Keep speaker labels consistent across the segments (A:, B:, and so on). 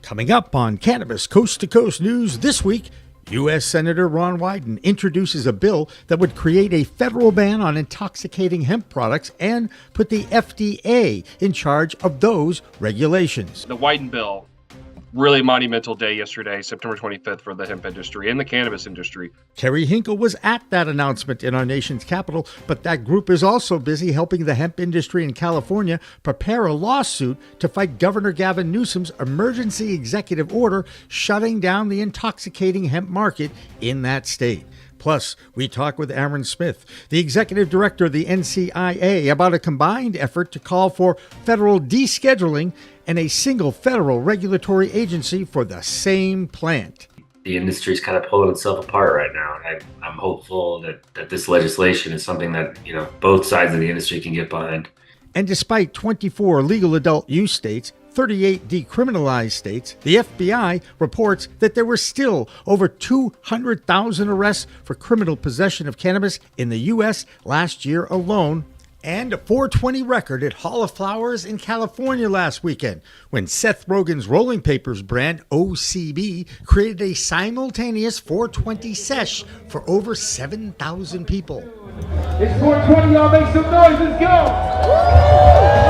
A: Coming up on Cannabis Coast to Coast News this week, US Senator Ron Wyden introduces a bill that would create a federal ban on intoxicating hemp products and put the FDA in charge of those regulations.
B: The Wyden bill, really monumental day yesterday, September 25th, for the hemp industry and the cannabis industry.
A: Kerry Hinkle was at that announcement in our nation's capital, but that group is also busy helping the hemp industry in California prepare a lawsuit to fight Governor Gavin Newsom's emergency executive order shutting down the intoxicating hemp market in that state. Plus, we talk with Aaron Smith, the executive director of the NCIA, about a combined effort to call for federal descheduling and a single federal regulatory agency for the same plant.
C: The industry is kind of pulling itself apart right now. And I'm hopeful that this legislation is something that, both sides of the industry can get behind.
A: And despite 24 legal adult use states, 38 decriminalized states, the FBI reports that there were still over 200,000 arrests for criminal possession of cannabis in the U.S. last year alone, and a 420 record at Hall of Flowers in California last weekend when Seth Rogen's Rolling Papers brand OCB created a simultaneous 420 sesh for over 7,000 people.
D: It's 420, y'all make some noise, let's go!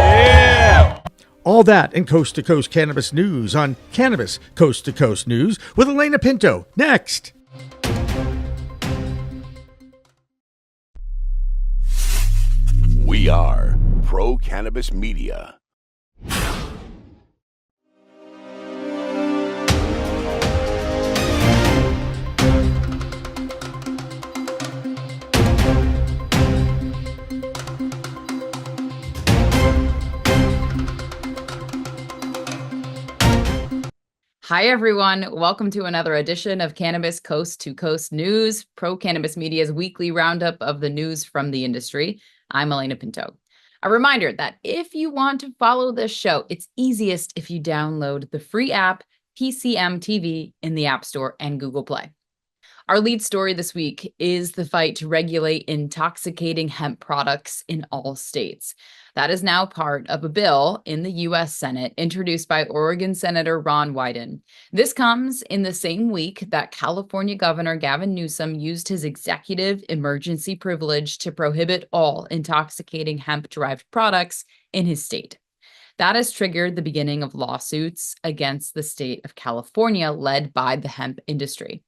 A: Yeah! All that and Coast to Coast Cannabis News on Cannabis Coast to Coast News with Alaina Pinto. Next.
E: We are Pro Cannabis Media.
F: Hi, everyone. Welcome to another edition of Cannabis Coast to Coast News, Pro Cannabis Media's weekly roundup of the news from the industry. I'm Alaina Pinto. A reminder that if you want to follow this show, it's easiest if you download the free app PCM TV in the App Store and Google Play. Our lead story this week is the fight to regulate intoxicating hemp products in all states. That is now part of a bill in the US Senate introduced by Oregon Senator Ron Wyden. This comes in the same week that California Governor Gavin Newsom used his executive emergency privilege to prohibit all intoxicating hemp-derived products in his state. That has triggered the beginning of lawsuits against the state of California led by the hemp industry.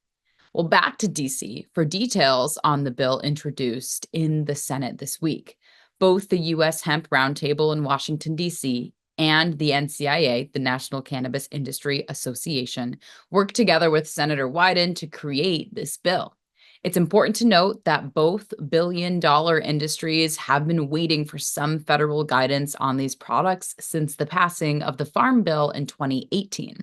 F: Well, back to DC for details on the bill introduced in the Senate this week. Both the US Hemp Roundtable in Washington, D.C., and the NCIA, the National Cannabis Industry Association, worked together with Senator Wyden to create this bill. It's important to note that both billion-dollar industries have been waiting for some federal guidance on these products since the passing of the Farm Bill in 2018.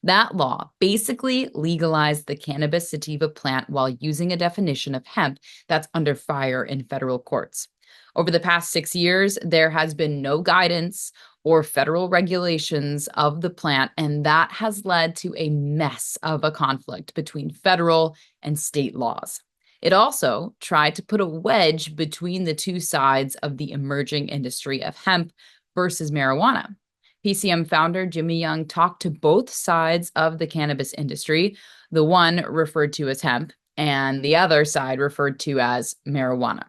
F: That law basically legalized the cannabis sativa plant while using a definition of hemp that's under fire in federal courts. Over the past 6 years, there has been no guidance or federal regulations of the plant, and that has led to a mess of a conflict between federal and state laws. It also tried to put a wedge between the two sides of the emerging industry of hemp versus marijuana. PCM founder Jimmy Young talked to both sides of the cannabis industry, the one referred to as hemp and the other side referred to as marijuana.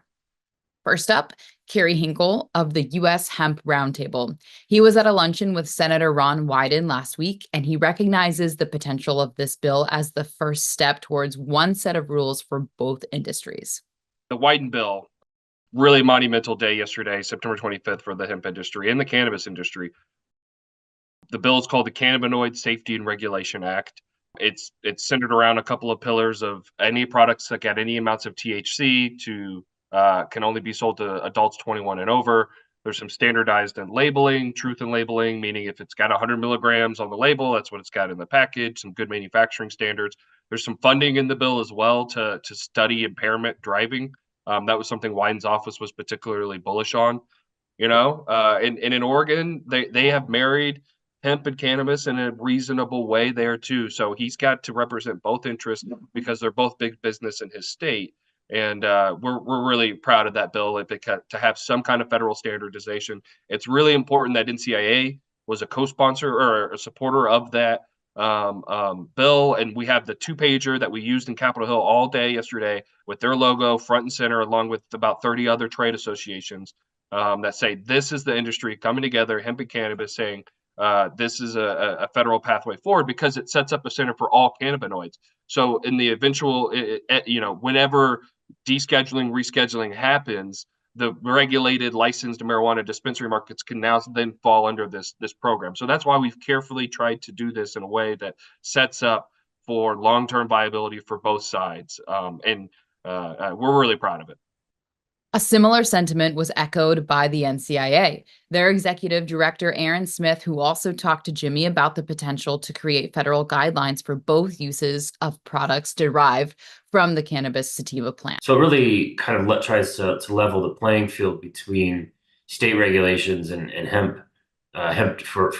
F: First up, Kerry Hinkle of the US Hemp Roundtable. He was at a luncheon with Senator Ron Wyden last week, and he recognizes the potential of this bill as the first step towards one set of rules for both industries.
B: The Wyden bill, really monumental day yesterday, September 25th, for the hemp industry and the cannabis industry. The bill is called the Cannabinoid Safety and Regulation Act. It's centered around a couple of pillars of any products that get any amounts of THC to can only be sold to adults 21 and over. There's some standardized and labeling, truth in labeling, meaning if it's got 100 milligrams on the label, that's what it's got in the package, some good manufacturing standards. There's some funding in the bill as well to study impairment driving. That was something Wyden's office was particularly bullish on. And in Oregon, they have married hemp and cannabis in a reasonable way there too. So he's got to represent both interests because they're both big business in his state. And we're really proud of that bill to have some kind of federal standardization. It's really important that NCIA was a co-sponsor or a supporter of that bill, and we have the 2-pager that we used in Capitol Hill all day yesterday with their logo front and center, along with about 30 other trade associations that say this is the industry coming together, hemp and cannabis, saying this is a federal pathway forward because it sets up a center for all cannabinoids. So in the eventual, whenever descheduling, rescheduling happens, the regulated licensed marijuana dispensary markets can now then fall under this program. So that's why we've carefully tried to do this in a way that sets up for long-term viability for both sides. And we're really proud of it.
F: A similar sentiment was echoed by the NCIA. Their executive director, Aaron Smith, who also talked to Jimmy about the potential to create federal guidelines for both uses of products derived from the cannabis sativa plant.
C: So it really kind of tries to level the playing field between state regulations and hemp for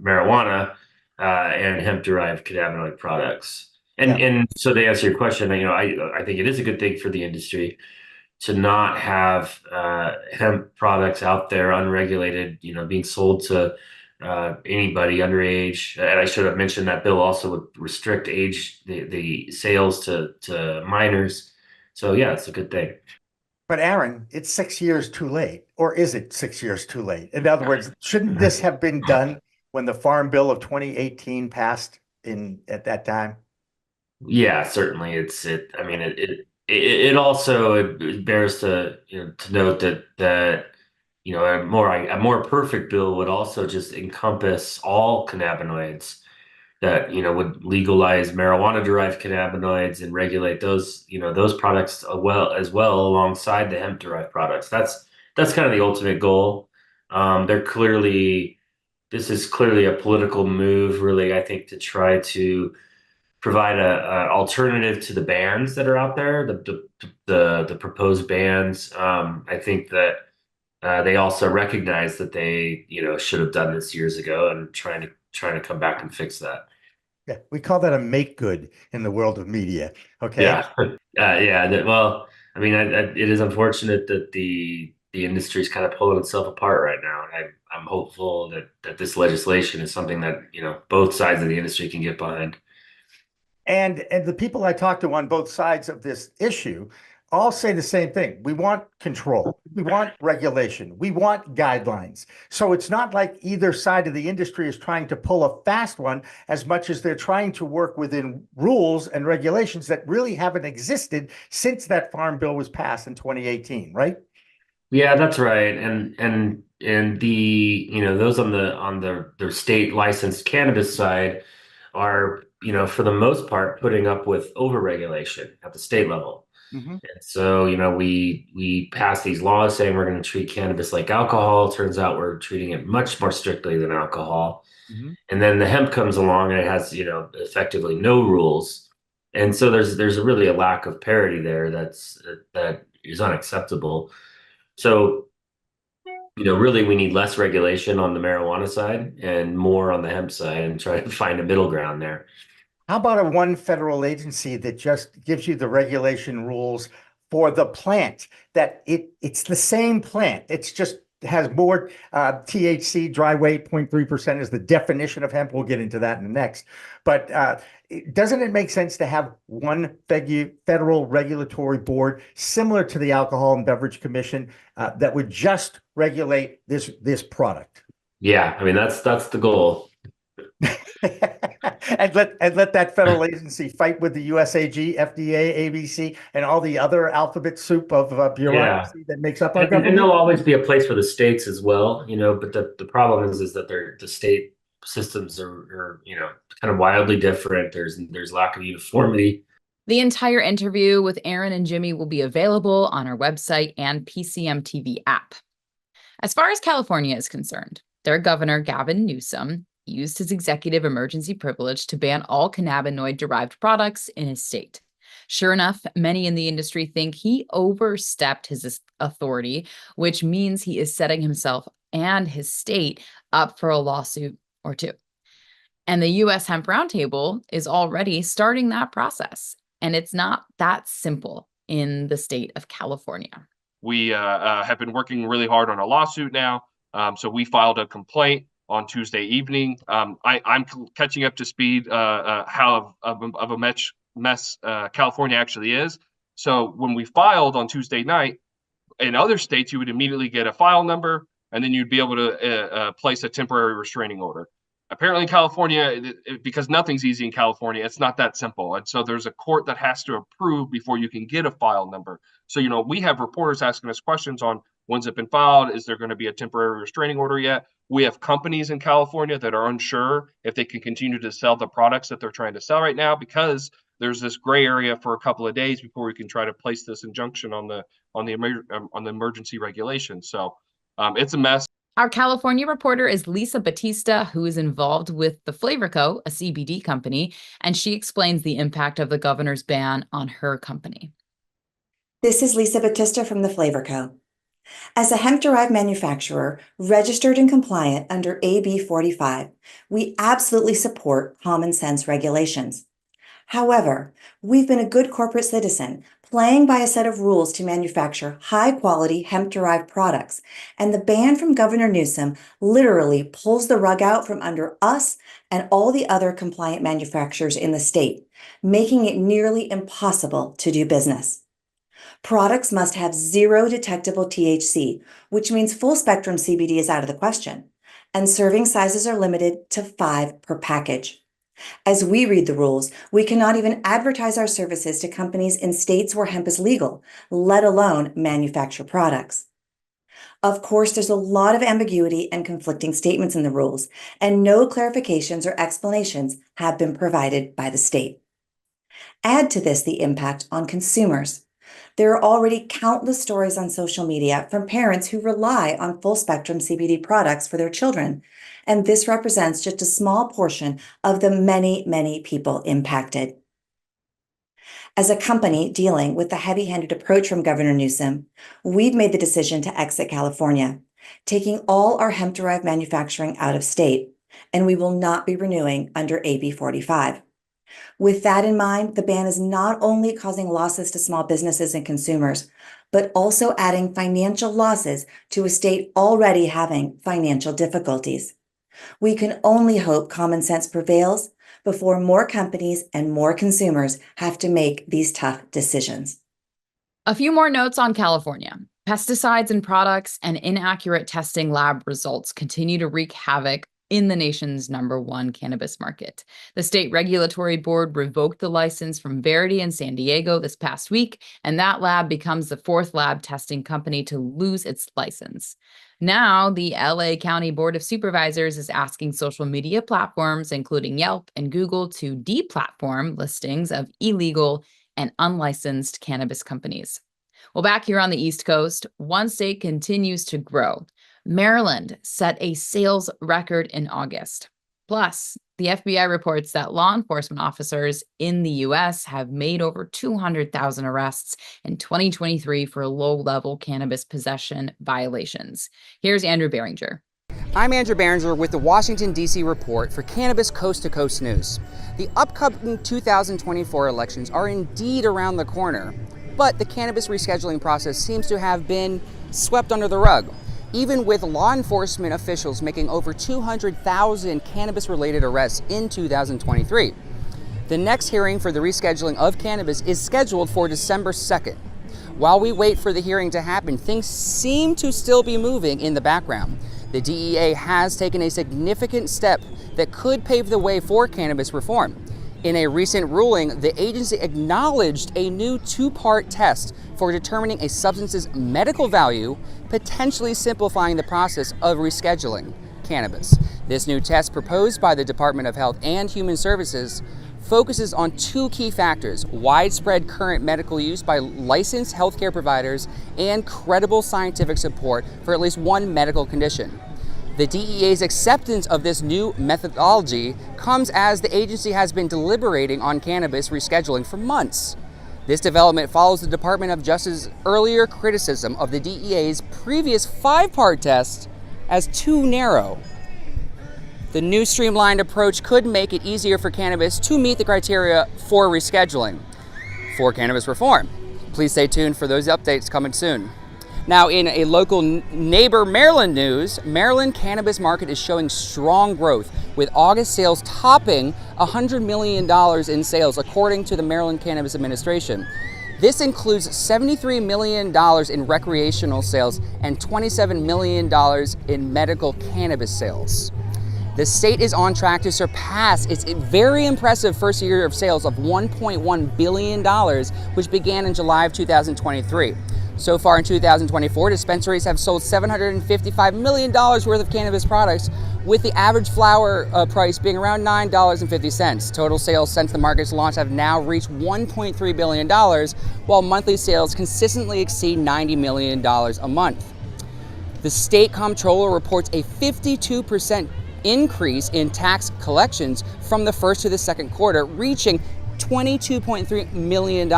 C: marijuana and hemp-derived cannabinoid products. And so to answer your question, I think it is a good thing for the industry to not have hemp products out there unregulated, being sold to anybody underage. And I should have mentioned that bill also would restrict the sales to minors. So yeah, it's a good thing.
A: But Aaron, it's 6 years too late, or is it 6 years too late? In other words, shouldn't this have been done when the Farm Bill of 2018 passed at that time?
C: Yeah, certainly. It also bears to note that a more perfect bill would also just encompass all cannabinoids that would legalize marijuana-derived cannabinoids and regulate those products as well alongside the hemp-derived products. That's kind of the ultimate goal. This is clearly a political move, really, I think, to try to provide a alternative to the bans that are out there, the proposed bans. I think that they also recognize that they should have done this years ago and trying to come back and fix that.
A: Yeah, we call that a make good in the world of media. Okay.
C: Yeah, well, I mean, it is unfortunate that the industry is kind of pulling itself apart right now, and I'm hopeful that this legislation is something that both sides of the industry can get behind.
A: And the people I talk to on both sides of this issue all say the same thing. We want control. We want regulation. We want guidelines. So it's not like either side of the industry is trying to pull a fast one as much as they're trying to work within rules and regulations that really haven't existed since that Farm Bill was passed in 2018, right?
C: Yeah, that's right. And the those on the state licensed cannabis side are for the most part putting up with overregulation at the state level.
A: Mm-hmm.
C: And so we pass these laws saying we're going to treat cannabis like alcohol. Turns out we're treating it much more strictly than alcohol.
A: Mm-hmm.
C: And then the hemp comes along and it has effectively no rules. And so there's really a lack of parity there that is unacceptable. So really we need less regulation on the marijuana side and more on the hemp side, and try to find a middle ground there.
A: How about a one federal agency that just gives you the regulation rules for the plant, that it's the same plant. It's just has more THC, dry weight, 0.3% is the definition of hemp. We'll get into that in the next. But doesn't it make sense to have one federal regulatory board similar to the Alcohol and Beverage Commission that would just regulate this product?
C: Yeah, I mean, that's the goal.
A: and let that federal agency fight with the USAG, FDA, ABC, and all the other alphabet soup of bureaucracy that makes up our government.
C: And there'll always be a place for the states as well, but the problem is that the state systems are kind of wildly different. There's lack of uniformity.
F: The entire interview with Aaron and Jimmy will be available on our website and PCM TV app. As far as California is concerned, their governor, Gavin Newsom, used his executive emergency privilege to ban all cannabinoid-derived products in his state. Sure enough, many in the industry think he overstepped his authority, which means he is setting himself and his state up for a lawsuit or two. And the US Hemp Roundtable is already starting that process. And it's not that simple in the state of California.
B: We have been working really hard on a lawsuit now. So we filed a complaint on Tuesday evening. I'm catching up to speed how of a mess California actually is. So when we filed on Tuesday night, in other states, you would immediately get a file number, and then you'd be able to place a temporary restraining order. Apparently in California, because nothing's easy in California, it's not that simple. And so there's a court that has to approve before you can get a file number. So, we have reporters asking us questions on when's it been filed? Is there going to be a temporary restraining order yet? We have companies in California that are unsure if they can continue to sell the products that they're trying to sell right now, because there's this gray area for a couple of days before we can try to place this injunction on the emergency regulation. So it's a mess.
F: Our California reporter is Lisa Battista, who is involved with the Flavor Co., a CBD company, and she explains the impact of the governor's ban on her company.
G: This is Lisa Battista from the Flavor Co. As a hemp-derived manufacturer, registered and compliant under AB 45, we absolutely support common sense regulations. However, we've been a good corporate citizen, playing by a set of rules to manufacture high-quality hemp-derived products, and the ban from Governor Newsom literally pulls the rug out from under us and all the other compliant manufacturers in the state, making it nearly impossible to do business. Products must have zero detectable THC, which means full-spectrum CBD is out of the question, and serving sizes are limited to 5 per package. As we read the rules, we cannot even advertise our services to companies in states where hemp is legal, let alone manufacture products. Of course, there's a lot of ambiguity and conflicting statements in the rules, and no clarifications or explanations have been provided by the state. Add to this the impact on consumers. There are already countless stories on social media from parents who rely on full-spectrum CBD products for their children, and this represents just a small portion of the many, many people impacted. As a company dealing with the heavy-handed approach from Governor Newsom, we've made the decision to exit California, taking all our hemp-derived manufacturing out of state, and we will not be renewing under AB 45. With that in mind, the ban is not only causing losses to small businesses and consumers, but also adding financial losses to a state already having financial difficulties. We can only hope common sense prevails before more companies and more consumers have to make these tough decisions.
F: A few more notes on California. Pesticides in products and inaccurate testing lab results continue to wreak havoc in the nation's #1 cannabis market. The state regulatory board revoked the license from Verity in San Diego this past week, and that lab becomes the 4th lab testing company to lose its license. Now, the LA County Board of Supervisors is asking social media platforms, including Yelp and Google, to deplatform listings of illegal and unlicensed cannabis companies. Well, back here on the East Coast, one state continues to grow. Maryland set a sales record in August. Plus, the FBI reports that law enforcement officers in the U.S. have made over 200,000 arrests in 2023 for low-level cannabis possession violations. Here's Andrew Behringer.
H: I'm Andrew Behringer with the Washington, D.C. report for Cannabis Coast to Coast News. The upcoming 2024 elections are indeed around the corner, but the cannabis rescheduling process seems to have been swept under the rug, even with law enforcement officials making over 200,000 cannabis-related arrests in 2023. The next hearing for the rescheduling of cannabis is scheduled for December 2nd. While we wait for the hearing to happen, things seem to still be moving in the background. The DEA has taken a significant step that could pave the way for cannabis reform. In a recent ruling, the agency acknowledged a new 2-part test for determining a substance's medical value, potentially simplifying the process of rescheduling cannabis. This new test, proposed by the Department of Health and Human Services, focuses on 2 key factors: widespread current medical use by licensed healthcare providers and credible scientific support for at least one medical condition. The DEA's acceptance of this new methodology comes as the agency has been deliberating on cannabis rescheduling for months. This development follows the Department of Justice's earlier criticism of the DEA's previous 5-part test as too narrow. The new streamlined approach could make it easier for cannabis to meet the criteria for rescheduling for cannabis reform. Please stay tuned for those updates coming soon. Now, in a local neighbor Maryland news, Maryland cannabis market is showing strong growth, with August sales topping $100 million in sales, according to the Maryland Cannabis Administration. This includes $73 million in recreational sales and $27 million in medical cannabis sales. The state is on track to surpass its very impressive first year of sales of $1.1 billion, which began in July of 2023. So far in 2024, dispensaries have sold $755 million worth of cannabis products, with the average flower price being around $9.50. Total sales since the market's launch have now reached $1.3 billion, while monthly sales consistently exceed $90 million a month. The state comptroller reports a 52% increase in tax collections from the first to the second quarter, reaching $22.3 million.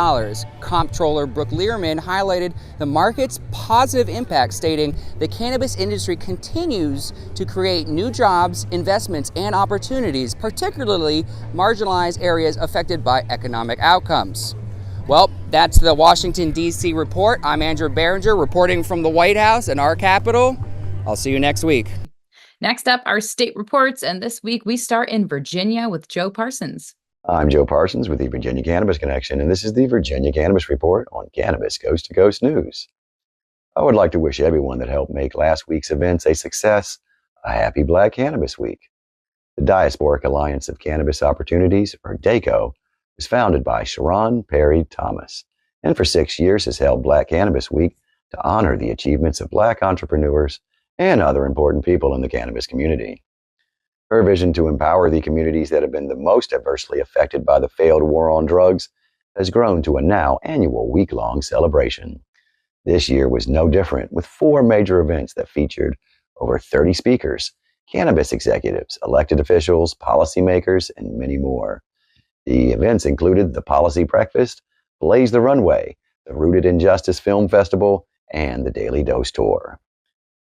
H: Comptroller Brooke Learman highlighted the market's positive impact, stating the cannabis industry continues to create new jobs, investments, and opportunities, particularly marginalized areas affected by economic outcomes. Well, that's the Washington, D.C. report. I'm Andrew Behringer, reporting from the White House and our Capitol. I'll see you next week.
F: Next up, our state reports, and this week we start in Virginia with Joe Parsons.
I: I'm Joe Parsons with the Virginia Cannabis Connection, and this is the Virginia Cannabis Report on Cannabis Coast to Coast News. I would like to wish everyone that helped make last week's events a success a happy Black Cannabis Week. The Diasporic Alliance of Cannabis Opportunities, or DACO, was founded by Sharon Perry Thomas, and for 6 years has held Black Cannabis Week to honor the achievements of Black entrepreneurs and other important people in the cannabis community. Her vision to empower the communities that have been the most adversely affected by the failed war on drugs has grown to a now annual week-long celebration. This year was no different, with 4 major events that featured over 30 speakers, cannabis executives, elected officials, policymakers, and many more. The events included the Policy Breakfast, Blaze the Runway, the Rooted in Justice Film Festival, and the Daily Dose Tour.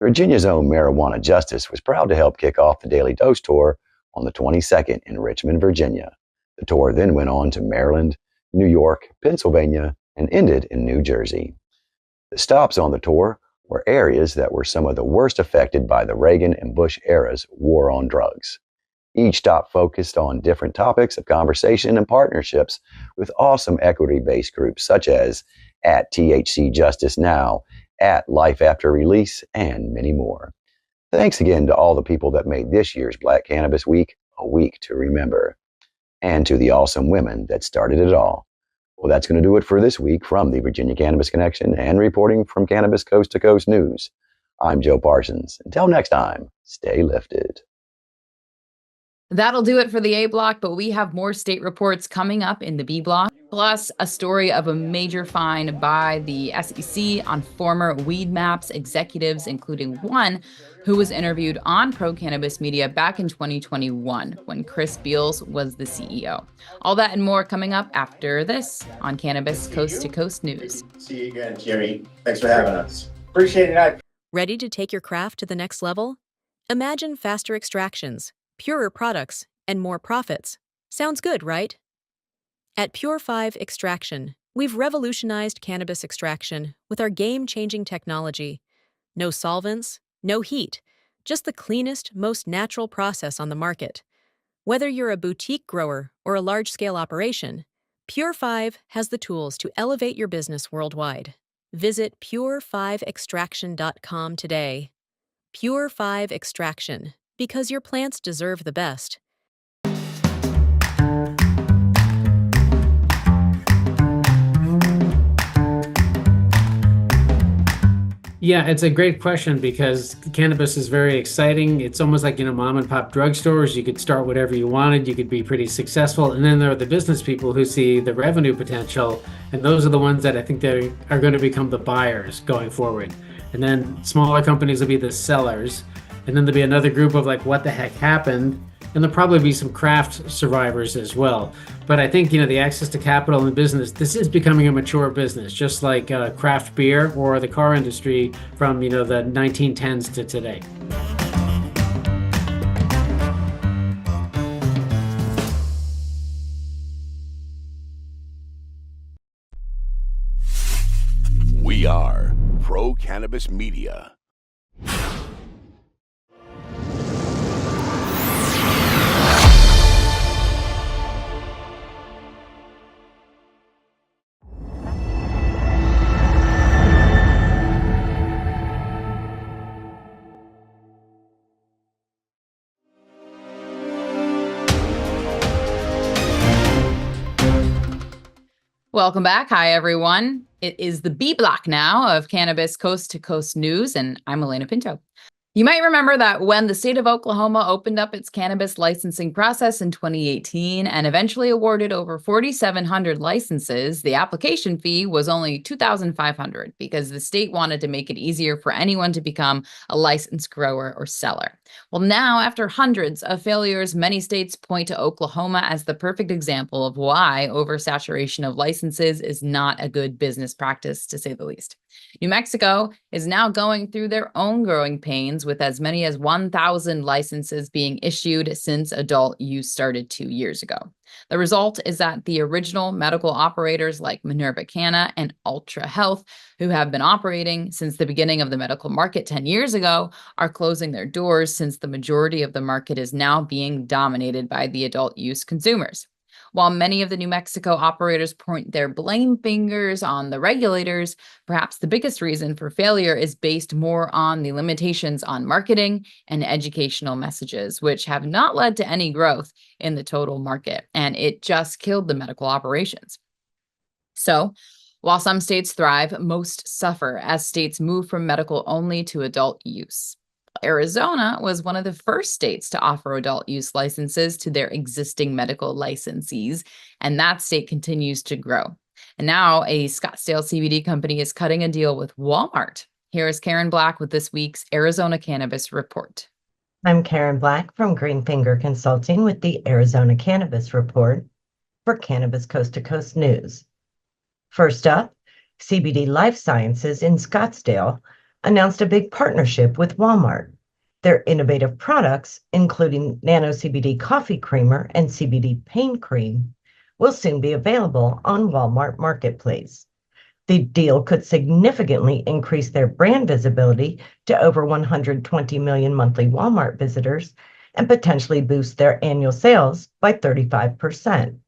I: Virginia's own Marijuana Justice was proud to help kick off the Daily Dose Tour on the 22nd in Richmond, Virginia. The tour then went on to Maryland, New York, Pennsylvania, and ended in New Jersey. The stops on the tour were areas that were some of the worst affected by the Reagan and Bush era's war on drugs. Each stop focused on different topics of conversation and partnerships with awesome equity-based groups such as at THC Justice Now, at Life After Release, and many more. Thanks again to all the people that made this year's Black Cannabis Week a week to remember, and to the awesome women that started it all. Well, that's going to do it for this week from the Virginia Cannabis Connection and reporting from Cannabis Coast to Coast News. I'm Joe Parsons. Until next time, stay lifted.
F: That'll do it for the A block, but we have more state reports coming up in the B block, plus a story of a major fine by the SEC on former Weed Maps executives, including one who was interviewed on Pro Cannabis Media back in 2021 when Chris Beals was the CEO. All that and more coming up after this on Cannabis Coast to Coast News.
J: See you again, Jimmy. Thanks for having us. Appreciate it.
K: Ready to take your craft to the next level? Imagine faster extractions, purer products, and more profits. Sounds good, right? At Pure 5 Extraction, we've revolutionized cannabis extraction with our game-changing technology. No solvents, no heat, just the cleanest, most natural process on the market. Whether you're a boutique grower or a large-scale operation, Pure 5 has the tools to elevate your business worldwide. Visit pure5extraction.com today. Pure 5 Extraction, because your plants deserve the best.
L: Yeah, it's a great question because cannabis is very exciting. It's almost like, mom and pop drugstores. You could start whatever you wanted. You could be pretty successful. And then there are the business people who see the revenue potential. And those are the ones that I think that are going to become the buyers going forward. And then smaller companies will be the sellers. And then there'll be another group of like, what the heck happened? And there'll probably be some craft survivors as well. But I think, the access to capital and business, this is becoming a mature business, just like craft beer or the car industry from, the 1910s to today.
E: We are Pro Cannabis Media.
F: Welcome back. Hi, everyone. It is the B block now of Cannabis Coast to Coast News, and I'm Alaina Pinto. You might remember that when the state of Oklahoma opened up its cannabis licensing process in 2018 and eventually awarded over 4,700 licenses, the application fee was only $2,500 because the state wanted to make it easier for anyone to become a licensed grower or seller. Well, now, after hundreds of failures, many states point to Oklahoma as the perfect example of why oversaturation of licenses is not a good business practice, to say the least. New Mexico is now going through their own growing pains, with as many as 1,000 licenses being issued since adult use started 2 years ago. The result is that the original medical operators like Minerva Canna and Ultra Health, who have been operating since the beginning of the medical market 10 years ago, are closing their doors since the majority of the market is now being dominated by the adult use consumers. While many of the New Mexico operators point their blame fingers on the regulators, perhaps the biggest reason for failure is based more on the limitations on marketing and educational messages, which have not led to any growth in the total market, and it just killed the medical operations. So, while some states thrive, most suffer as states move from medical only to adult use. Arizona was one of the first states to offer adult use licenses to their existing medical licensees, and that state continues to grow. And now a Scottsdale CBD company is cutting a deal with Walmart. Here is Karen Black with this week's Arizona Cannabis Report.
M: I'm Karen Black from Green Finger Consulting with the Arizona Cannabis Report for Cannabis Coast to Coast News. First up, CBD Life Sciences in Scottsdale announced a big partnership with Walmart. Their innovative products, including Nano CBD Coffee Creamer and CBD Pain Cream, will soon be available on Walmart Marketplace. The deal could significantly increase their brand visibility to over 120 million monthly Walmart visitors and potentially boost their annual sales by 35%.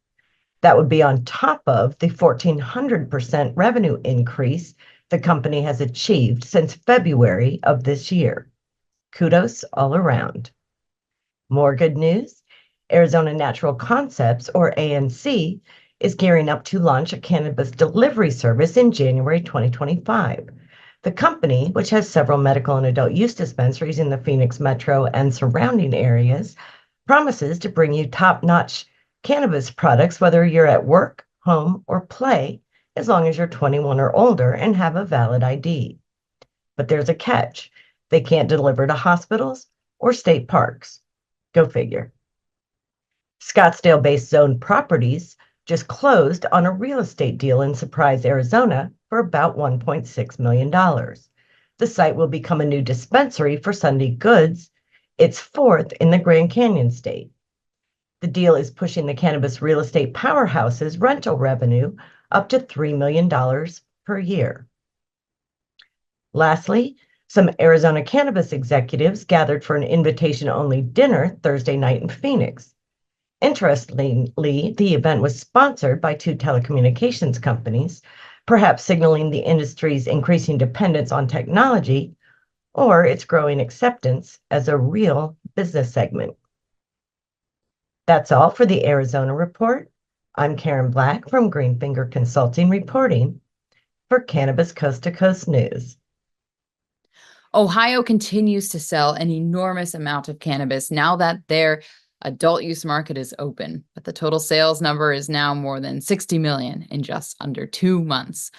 M: That would be on top of the 1,400% revenue increase the company has achieved since February of this year. Kudos all around. More good news. Arizona Natural Concepts, or ANC, is gearing up to launch a cannabis delivery service in January 2025. The company, which has several medical and adult use dispensaries in the Phoenix metro and surrounding areas, promises to bring you top-notch cannabis products whether you're at work, home, or play, as long as you're 21 or older and have a valid ID. But there's a catch. They can't deliver to hospitals or state parks. Go figure. Scottsdale-based Zone Properties just closed on a real estate deal in Surprise, Arizona for about $1.6 million. The site will become a new dispensary for Sunday Goods, its fourth in the Grand Canyon state. The deal is pushing the cannabis real estate powerhouse's rental revenue up to $3 million per year. Lastly, some Arizona cannabis executives gathered for an invitation-only dinner Thursday night in Phoenix. Interestingly, the event was sponsored by two telecommunications companies, perhaps signaling the industry's increasing dependence on technology or its growing acceptance as a real business segment. That's all for the Arizona Report. I'm Karen Black from Green Finger Consulting reporting for Cannabis Coast to Coast News.
F: Ohio continues to sell an enormous amount of cannabis now that their adult use market is open, but the total sales number is now more than 60 million in just under 2 months.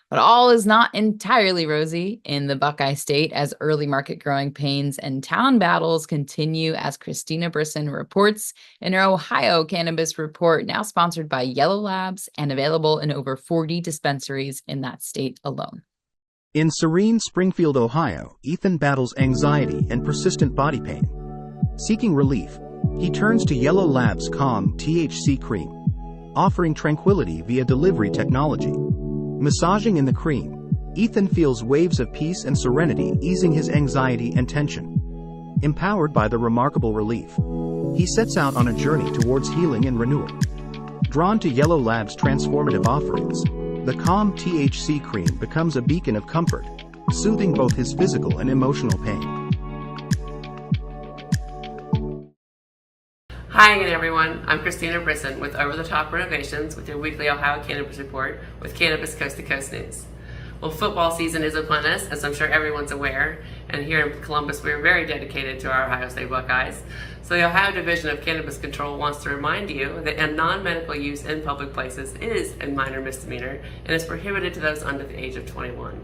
F: But all is not entirely rosy in the Buckeye State as early market growing pains and town battles continue, as Christina Brisson reports in her Ohio Cannabis Report, now sponsored by Yellow Labs and available in over 40 dispensaries in that state alone.
N: In serene Springfield, Ohio, Ethan battles anxiety and persistent body pain. Seeking relief, he turns to Yellow Labs' Calm THC Cream, offering tranquility via delivery technology. Massaging in the cream, Ethan feels waves of peace and serenity easing his anxiety and tension. Empowered by the remarkable relief, he sets out on a journey towards healing and renewal. Drawn to Yellow Lab's transformative offerings, the Calm THC cream becomes a beacon of comfort, soothing both his physical and emotional pain.
O: Hi again, everyone. I'm Christina Brisson with Over the Top Renovations with your weekly Ohio Cannabis Report with Cannabis Coast to Coast News. Well, football season is upon us, as I'm sure everyone's aware, and here in Columbus we are very dedicated to our Ohio State Buckeyes. So the Ohio Division of Cannabis Control wants to remind you that a non-medical use in public places is a minor misdemeanor and is prohibited to those under the age of 21.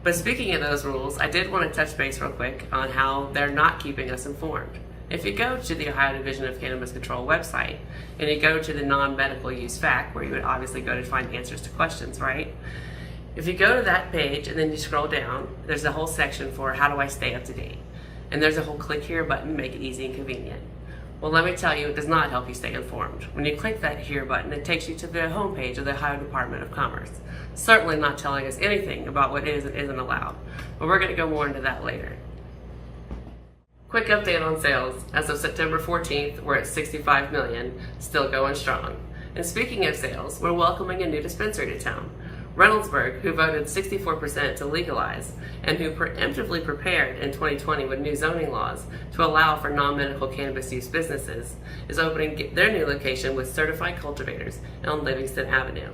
O: But speaking of those rules, I did want to touch base real quick on how they're not keeping us informed. If you go to the Ohio Division of Cannabis Control website and you go to the non-medical use fact, where you would obviously go to find answers to questions, right? If you go to that page and then you scroll down, there's a whole section for how do I stay up to date? And there's a whole click here button to make it easy and convenient. Well, let me tell you, it does not help you stay informed. When you click that here button, it takes you to the homepage of the Ohio Department of Commerce. Certainly not telling us anything about what is and isn't allowed, but we're going to go more into that later. Quick update on sales. As of September 14th, we're at 65 million, still going strong. And speaking of sales, we're welcoming a new dispensary to town. Reynoldsburg, who voted 64% to legalize, and who preemptively prepared in 2020 with new zoning laws to allow for non-medical cannabis use businesses, is opening their new location with certified cultivators on Livingston Avenue.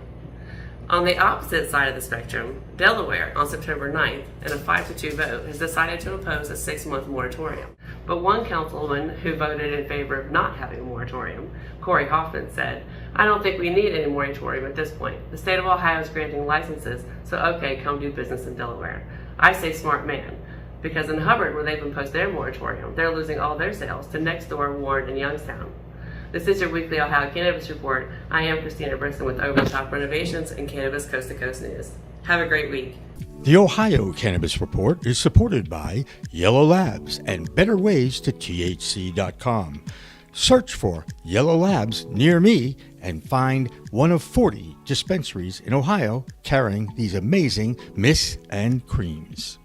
O: On the opposite side of the spectrum, Delaware, on September 9th, in a 5-2 vote, has decided to impose a 6-month moratorium. But one councilwoman who voted in favor of not having a moratorium, Corey Hoffman, said, "I don't think we need any moratorium at this point. The state of Ohio is granting licenses, so okay, come do business in Delaware." I say smart man, because in Hubbard, where they've imposed their moratorium, they're losing all their sales to next door Warren and Youngstown. This is your weekly Ohio Cannabis Report. I am Christina Brisson with Over the Top Renovations and Cannabis Coast to Coast News. Have a great week.
A: The Ohio Cannabis Report is supported by Yellow Labs and BetterWaysToTHC.com. Search for Yellow Labs near me and find one of 40 dispensaries in Ohio carrying these amazing mists and creams.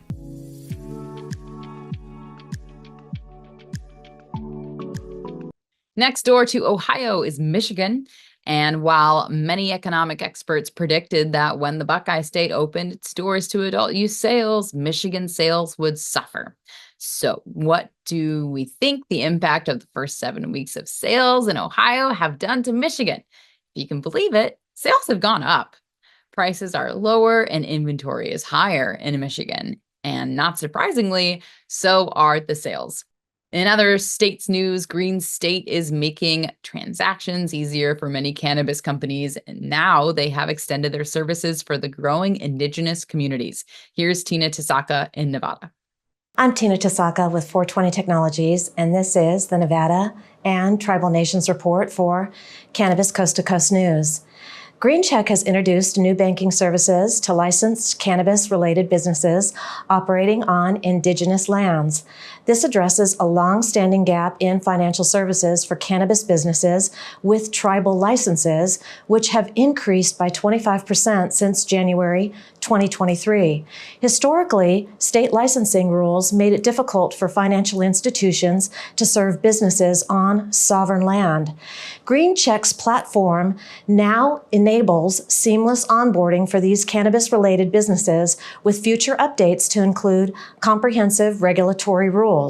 F: Next door to Ohio is Michigan. And while many economic experts predicted that when the Buckeye State opened its doors to adult use sales, Michigan sales would suffer. So what do we think the impact of the first 7 weeks of sales in Ohio have done to Michigan? If you can believe it, sales have gone up. Prices are lower and inventory is higher in Michigan. And not surprisingly, so are the sales. In other states' news, Green State is making transactions easier for many cannabis companies, and now they have extended their services for the growing indigenous communities. Here's Tina Tasaka in Nevada.
P: I'm Tina Tasaka with 420 Technologies, and this is the Nevada and Tribal Nations Report for Cannabis Coast to Coast News. GreenCheck has introduced new banking services to licensed cannabis-related businesses operating on indigenous lands. This addresses a long-standing gap in financial services for cannabis businesses with tribal licenses, which have increased by 25% since January 2023. Historically, state licensing rules made it difficult for financial institutions to serve businesses on sovereign land. GreenCheck's platform now enables seamless onboarding for these cannabis-related businesses with future updates to include comprehensive regulatory rules.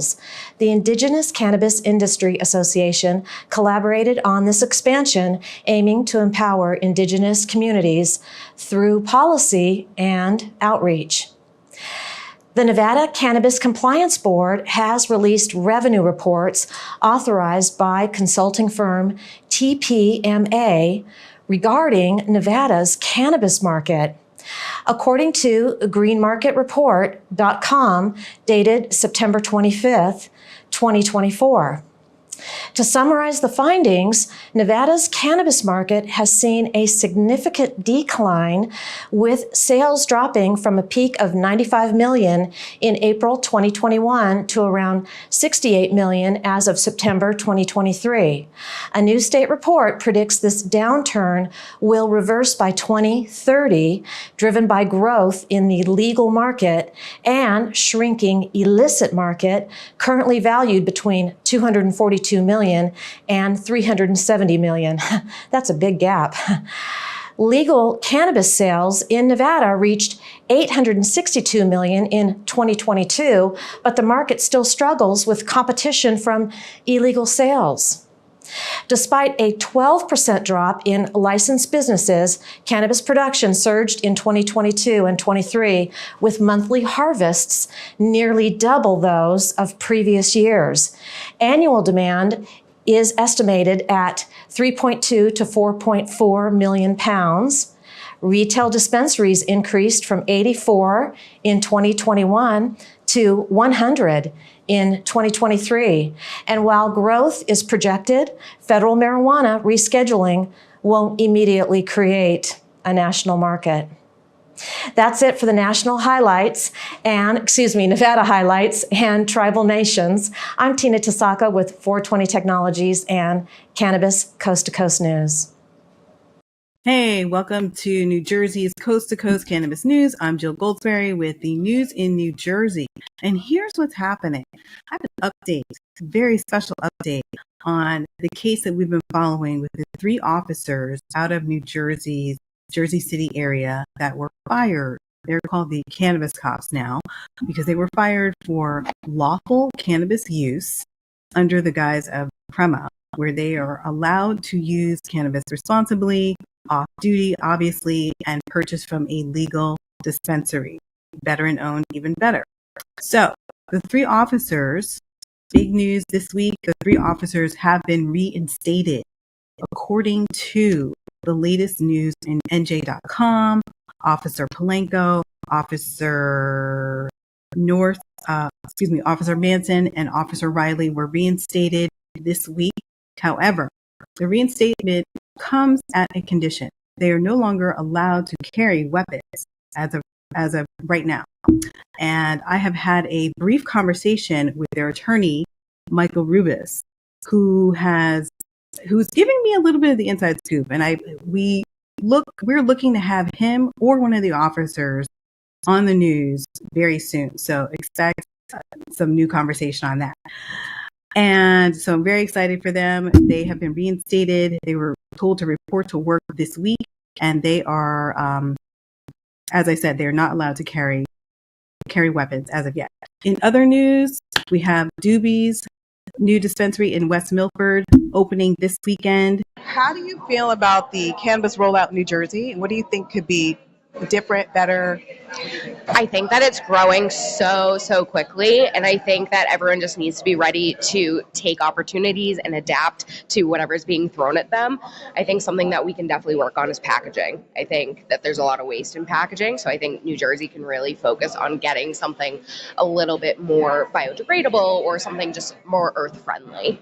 P: The Indigenous Cannabis Industry Association collaborated on this expansion, aiming to empower Indigenous communities through policy and outreach. The Nevada Cannabis Compliance Board has released revenue reports authorized by consulting firm TPMA regarding Nevada's cannabis market. According to greenmarketreport.com, dated September 25th, 2024. To summarize the findings, Nevada's cannabis market has seen a significant decline, with sales dropping from a peak of 95 million in April 2021 to around 68 million as of September 2023. A new state report predicts this downturn will reverse by 2030, driven by growth in the legal market and shrinking illicit market, currently valued between 242 million and 370 million. That's a big gap. Legal cannabis sales in Nevada reached 862 million in 2022, but the market still struggles with competition from illegal sales. Despite a 12% drop in licensed businesses, cannabis production surged in 2022 and 23, with monthly harvests nearly double those of previous years. Annual demand is estimated at 3.2 to 4.4 million pounds. Retail dispensaries increased from 84 in 2021 to 100 in 2023. And while growth is projected, federal marijuana rescheduling won't immediately create a national market. That's it for the national highlights Nevada highlights and tribal nations. I'm Tina Tasaka with 420 Technologies and Cannabis Coast to Coast News.
Q: Hey, welcome to New Jersey's Coast to Coast Cannabis News. I'm Jill Goldsberry with the news in New Jersey. And here's what's happening. I have an update, a very special update on the case that we've been following with the 3 officers out of New Jersey's Jersey City area that were fired. They're called the cannabis cops now because they were fired for lawful cannabis use under the guise of PREMA, where they are allowed to use cannabis responsibly, off duty, obviously, and purchased from a legal dispensary. Veteran owned, even better. So the 3 officers, big news this week, the 3 officers have been reinstated according to the latest news in NJ.com. Officer Palenko, Officer Manson, and Officer Riley were reinstated this week. However, the reinstatement comes at a condition. They are no longer allowed to carry weapons as of right now. And I have had a brief conversation with their attorney, Michael Rubis, who's giving me a little bit of the inside scoop. And we're looking to have him or one of the officers on the news very soon. So expect some new conversation on that. And so I'm very excited for them. They have been reinstated. They were told to report to work this week, and they are, as I said, they're not allowed to carry weapons as of yet. In other news, we have Doobie's new dispensary in West Milford opening this weekend.
R: How do you feel about the cannabis rollout in New Jersey? And what do you think could be different, better?
S: I think that it's growing so quickly, and I think that everyone just needs to be ready to take opportunities and adapt to whatever's being thrown at them. I think something that we can definitely work on is packaging. I think that there's a lot of waste in packaging, so I think New Jersey can really focus on getting something a little bit more biodegradable or something just more earth-friendly.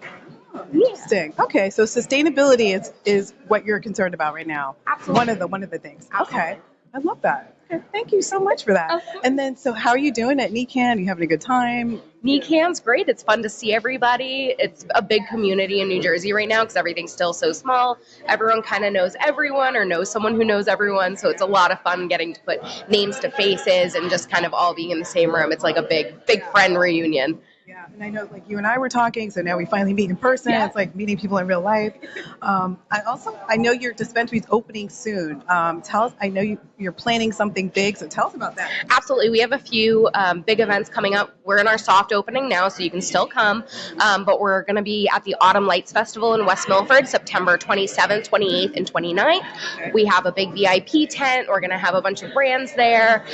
R: Interesting. Okay, so sustainability is what you're concerned about right now.
S: Absolutely.
R: One of the things.
S: Absolutely.
R: Okay, I love that. Okay, thank you so much for that. And then, so how are you doing at NECAN? You having a good time?
S: NECAN's great. It's fun to see everybody. It's a big community in New Jersey right now because everything's still so small. Everyone kind of knows everyone or knows someone who knows everyone. So it's a lot of fun getting to put names to faces and just kind of all being in the same room. It's like a big friend reunion.
R: Yeah, and I know like you and I were talking, so now we finally meet in person. Yeah. It's like meeting people in real life. I know your dispensary's opening soon. Tell us, I know you're planning something big, so tell us about that.
S: Absolutely. We have a few big events coming up. We're in our soft opening now, so you can still come. But we're going to be at the Autumn Lights Festival in West Milford, September 27th, 28th, and 29th. Okay. We have a big VIP tent. We're going to have a bunch of brands there.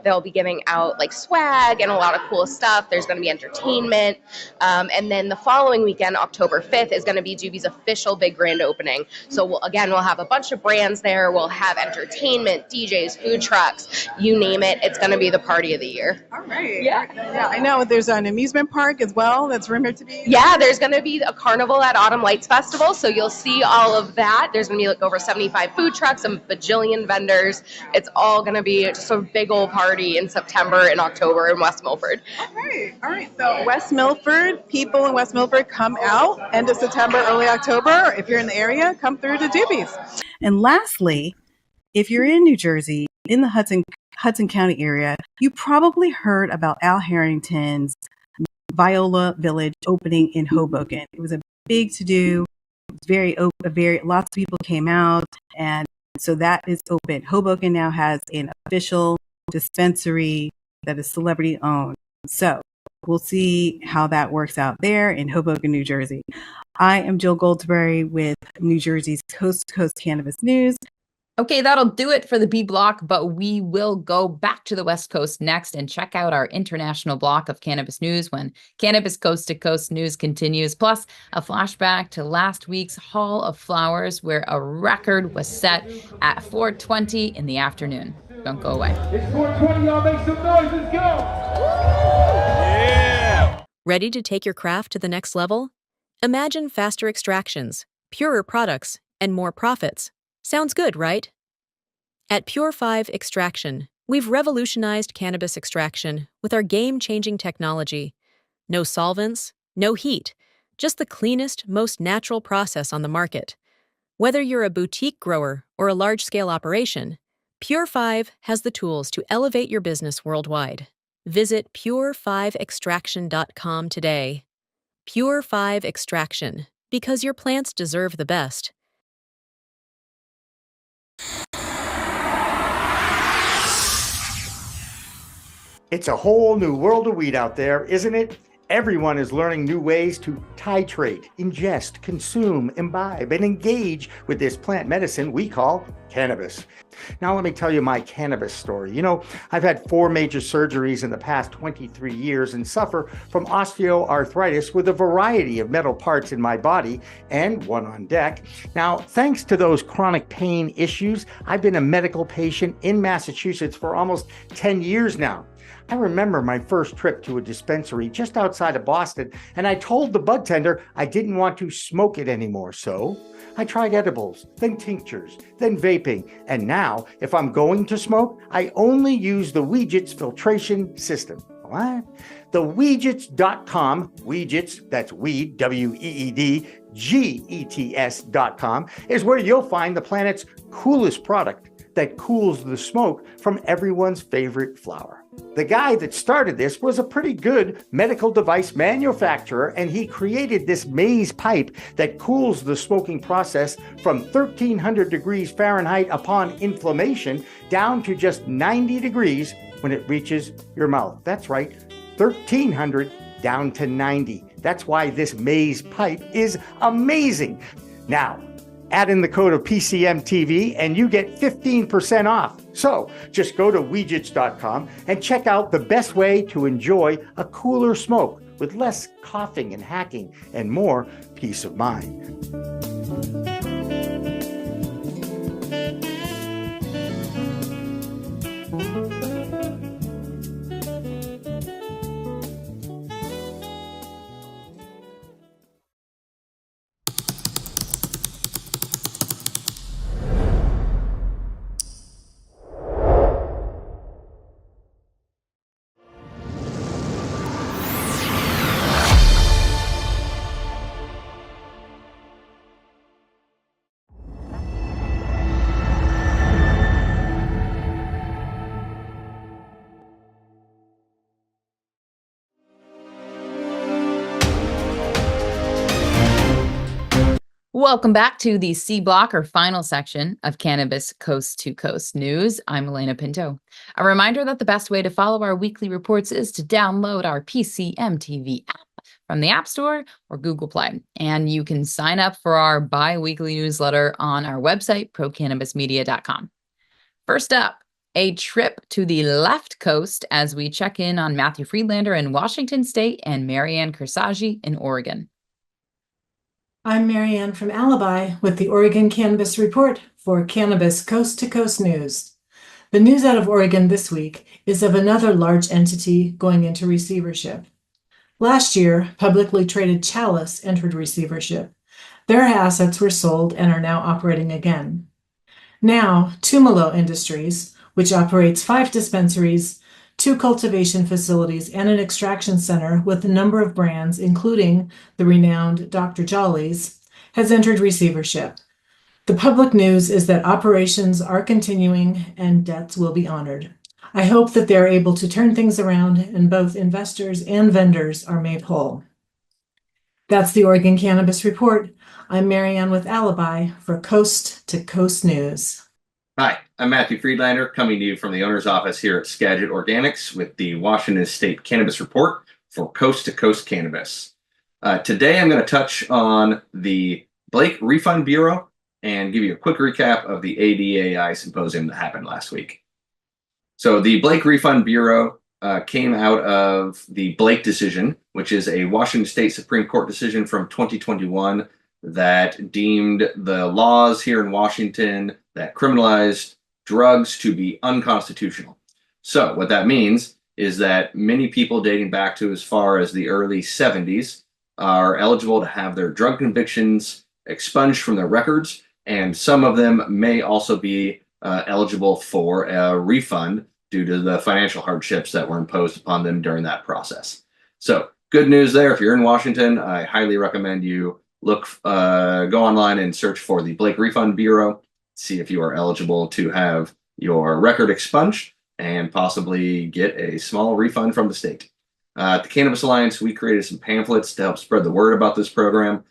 S: They'll be giving out like swag and a lot of cool stuff. There's going to be entertainment entertainment. And then the following weekend, October 5th, is going to be Juby's official big grand opening. So we'll have a bunch of brands there. We'll have entertainment, DJs, food trucks, you name it. It's going to be the party of the year.
R: All right. Yeah, I know there's an amusement park as well that's rumored to be.
S: Yeah, there's going to be a carnival at Autumn Lights Festival, so you'll see all of that. There's going to be like over 75 food trucks and bajillion vendors. It's all going to be just a big old party in September and October in West Milford.
R: All right. So West Milford, people in West Milford, come out end of September, early October. If you're in the area, come through to Doobie's. And lastly, if you're in New Jersey, in the Hudson County area, you probably heard about Al Harrington's Viola Village opening in Hoboken. It was a big to-do. Lots of people came out, and so that is open. Hoboken now has an official dispensary that is celebrity owned. So we'll see how that works out there in Hoboken, New Jersey. I am Jill Goldsberry with New Jersey's Coast to Coast Cannabis News.
F: Okay, that'll do it for the B block, but we will go back to the West Coast next and check out our international block of cannabis news when Cannabis Coast to Coast News continues, plus a flashback to last week's Hall of Flowers where a record was set at 4:20 in the afternoon. Don't go away.
D: It's 4:20, y'all make some noise, let's go!
K: Yeah! Ready to take your craft to the next level? Imagine faster extractions, purer products, and more profits. Sounds good, right? At Pure 5 Extraction, we've revolutionized cannabis extraction with our game-changing technology. No solvents, no heat, just the cleanest, most natural process on the market. Whether you're a boutique grower or a large-scale operation, Pure 5 has the tools to elevate your business worldwide. Visit pure5extraction.com today. Pure 5 Extraction, because your plants deserve the best.
A: It's a whole new world of weed out there, isn't it? Everyone is learning new ways to titrate, ingest, consume, imbibe, and engage with this plant medicine we call cannabis. Now, let me tell you my cannabis story. You know, I've had 4 major surgeries in the past 23 years and suffer from osteoarthritis with a variety of metal parts in my body and one on deck. Now, thanks to those chronic pain issues, I've been a medical patient in Massachusetts for almost 10 years now. I remember my first trip to a dispensary just outside of Boston, and I told the bud tender I didn't want to smoke it anymore. So I tried edibles, then tinctures, then vaping, and now if I'm going to smoke, I only use the Weegits filtration system. What? The Weegits.com, Weegits, that's weed, W-E-E-D, G-E-T-S.com, is where you'll find the planet's coolest product that cools the smoke from everyone's favorite flower. The guy that started this was a pretty good medical device manufacturer, and he created this maze pipe that cools the smoking process from 1300 degrees Fahrenheit upon inflammation down to just 90 degrees when it reaches your mouth. That's right, 1300 down to 90. That's why this maze pipe is amazing. Now, add in the code of PCMTV and you get 15% off. So just go to Weegits.com and check out the best way to enjoy a cooler smoke with less coughing and hacking and more peace of mind.
F: Welcome back to the C block, or final section of Cannabis Coast to Coast News. I'm Alaina Pinto. A reminder that the best way to follow our weekly reports is to download our PCMTV app from the App Store or Google Play. And you can sign up for our bi-weekly newsletter on our website, procannabismedia.com. First up, A trip to the left coast as we check in on Matthew Friedlander in Washington State and Marianne Kersagi in Oregon.
T: I'm Marianne from Alibi with the Oregon Cannabis Report for Cannabis Coast to Coast News. The news out of Oregon this week is of another large entity going into receivership. Last year, publicly traded Chalice entered receivership. Their assets were sold and are now operating again. Now, Tumalo Industries, which operates 5 dispensaries, 2 cultivation facilities, and an extraction center with a number of brands, including the renowned Dr. Jolly's, has entered receivership. The public news is that operations are continuing and debts will be honored. I hope that they're able to turn things around and both investors and vendors are made whole. That's the Oregon Cannabis Report. I'm Marianne with Alibi for Coast to Coast News.
U: Hi, I'm Matthew Friedlander, coming to you from the owner's office here at Skagit Organics with the Washington State Cannabis Report for Coast to Coast Cannabis. Today I'm going to touch on the Blake Refund Bureau and give you a quick recap of the ADAI symposium that happened last week. So the Blake Refund Bureau came out of the Blake decision, which is a Washington State Supreme Court decision from 2021 that deemed the laws here in Washington that criminalized drugs to be unconstitutional. So what that means is that many people dating back to as far as the early 70s are eligible to have their drug convictions expunged from their records, and some of them may also be eligible for a refund due to the financial hardships that were imposed upon them during that process. So good news there. If you're in Washington, I highly recommend you go online and search for the Blake Refund Bureau, see if you are eligible to have your record expunged and possibly get a small refund from the state. At the Cannabis Alliance, we created some pamphlets to help spread the word about this program.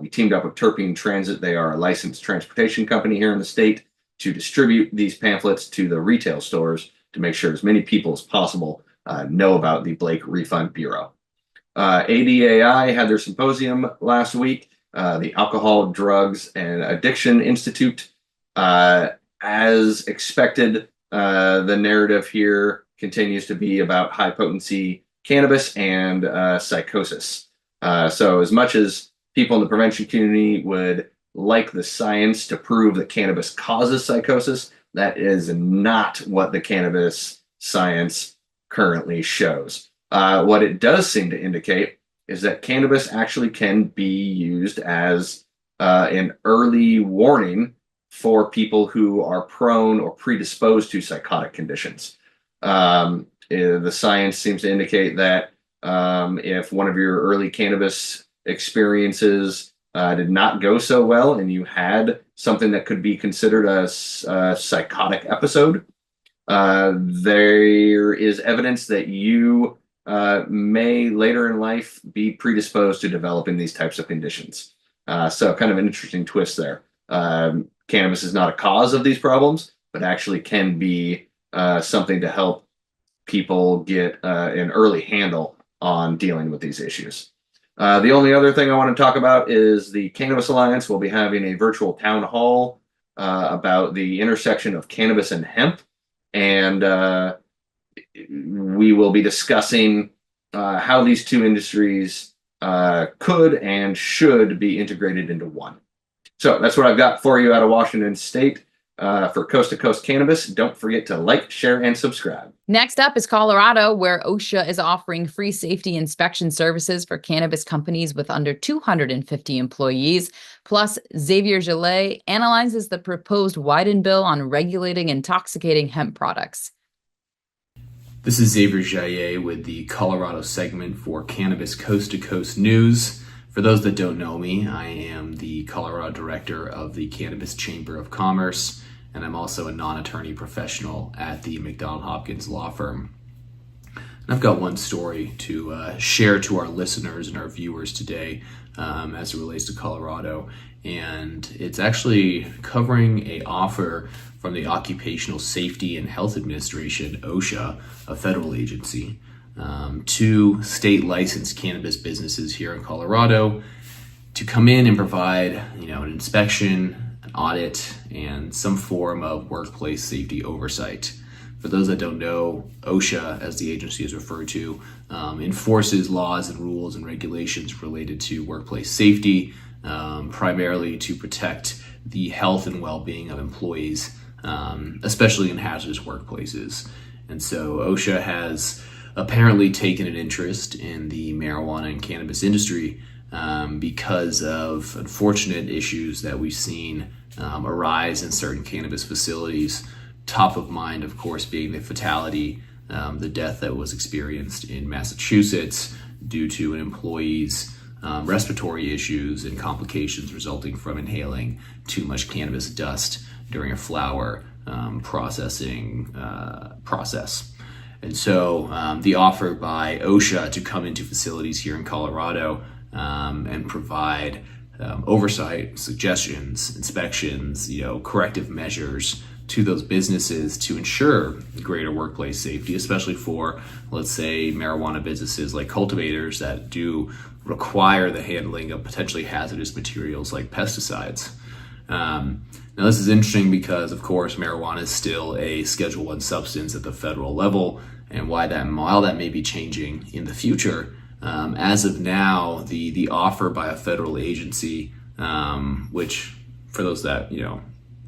U: We teamed up with Terpene Transit. They are a licensed transportation company here in the state to distribute these pamphlets to the retail stores to make sure as many people as possible know about the Blake Refund Bureau. ADAI had their symposium last week. The Alcohol, Drugs, and Addiction Institute. As expected, the narrative here continues to be about high-potency cannabis and psychosis. So as much as people in the prevention community would like the science to prove that cannabis causes psychosis, that is not what the cannabis science currently shows. What it does seem to indicate is that cannabis actually can be used as an early warning for people who are prone or predisposed to psychotic conditions. The science seems to indicate that if one of your early cannabis experiences did not go so well and you had something that could be considered a psychotic episode, there is evidence that you may later in life be predisposed to developing these types of conditions. So kind of an interesting twist there. Cannabis is not a cause of these problems, but actually can be something to help people get an early handle on dealing with these issues. The only other thing I want to talk about is the Cannabis Alliance will be having a virtual town hall about the intersection of cannabis and hemp. And we will be discussing how these two industries could and should be integrated into one. So that's what I've got for you out of Washington State. For Coast to Coast Cannabis, don't forget to like, share, and subscribe.
F: Next up is Colorado, where OSHA is offering free safety inspection services for cannabis companies with under 250 employees. Plus, Xavier Gillet analyzes the proposed Wyden bill on regulating intoxicating hemp products.
V: This is Xavier Gillet with the Colorado segment for Cannabis Coast to Coast News. For those that don't know me, I am the Colorado director of the Cannabis Chamber of Commerce, and I'm also a non-attorney professional at the McDonald Hopkins law firm. And I've got one story to share to our listeners and our viewers today as it relates to Colorado, and it's actually covering an offer from the Occupational Safety and Health Administration, OSHA, a federal agency, to state licensed cannabis businesses here in Colorado to come in and provide, an inspection, an audit, and some form of workplace safety oversight For those that don't know, OSHA, as the agency is referred to, enforces laws and rules and regulations related to workplace safety, primarily to protect the health and well-being of employees, especially in hazardous workplaces. And so OSHA has apparently taken an interest in the marijuana and cannabis industry because of unfortunate issues that we've seen arise in certain cannabis facilities. Top of mind, of course, being the fatality, the death that was experienced in Massachusetts due to an employee's respiratory issues and complications resulting from inhaling too much cannabis dust during a flower processing process. And so the offer by OSHA to come into facilities here in Colorado and provide oversight, suggestions, inspections, corrective measures to those businesses to ensure greater workplace safety, especially for, let's say, marijuana businesses like cultivators that do require the handling of potentially hazardous materials like pesticides. Now, this is interesting because, of course, marijuana is still a Schedule I substance at the federal level, and while that may be changing in the future, as of now, the offer by a federal agency, which, for those that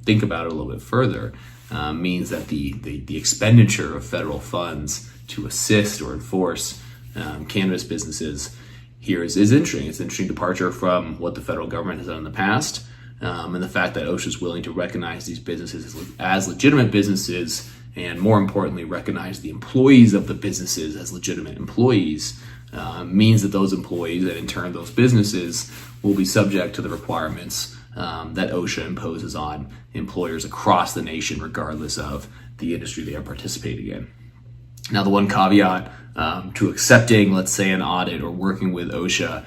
V: think about it a little bit further, means that the expenditure of federal funds to assist or enforce cannabis businesses here is interesting. It's an interesting departure from what the federal government has done in the past, and the fact that OSHA is willing to recognize these businesses as legitimate businesses, and more importantly, recognize the employees of the businesses as legitimate employees, means that those employees and in turn those businesses will be subject to the requirements that OSHA imposes on employers across the nation, regardless of the industry they are participating in. Now, the one caveat to accepting, let's say, an audit or working with OSHA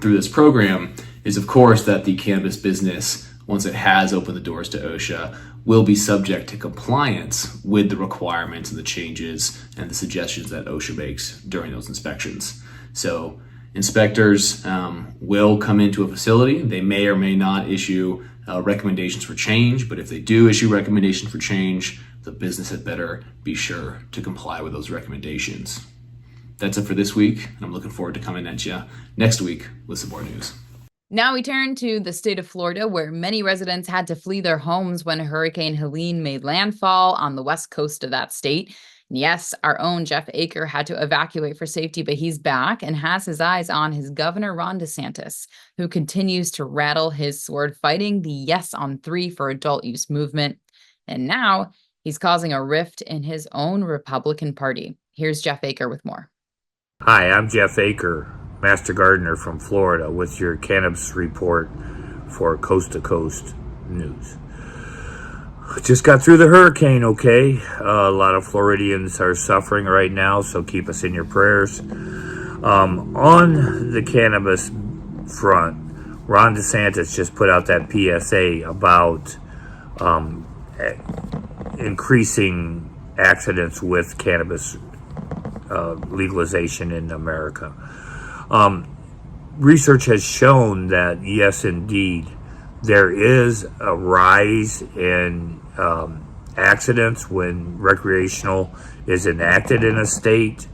V: through this program is, of course, that the cannabis business, once it has opened the doors to OSHA, will be subject to compliance with the requirements and the changes and the suggestions that OSHA makes during those inspections. So inspectors will come into a facility. They may or may not issue recommendations for change, but if they do issue recommendations for change, the business had better be sure to comply with those recommendations. That's it for this week, and I'm looking forward to coming at you next week with some more news.
F: Now we turn to the state of Florida, where many residents had to flee their homes when Hurricane Helene made landfall on the west coast of that state. And yes, our own Jeff Aker had to evacuate for safety, but he's back and has his eyes on his Governor Ron DeSantis, who continues to rattle his sword fighting the Yes on 3 for adult use movement. And now he's causing a rift in his own Republican Party. Here's Jeff Aker with more.
B: Hi, I'm Jeff Aker, Master Gardener from Florida, with your cannabis report for Coast to Coast News. Just got through the hurricane, okay? A lot of Floridians are suffering right now, so keep us in your prayers. On the cannabis front, Ron DeSantis just put out that PSA about increasing accidents with cannabis legalization in America. Research has shown that, yes, indeed, there is a rise in accidents when recreational is enacted in a state.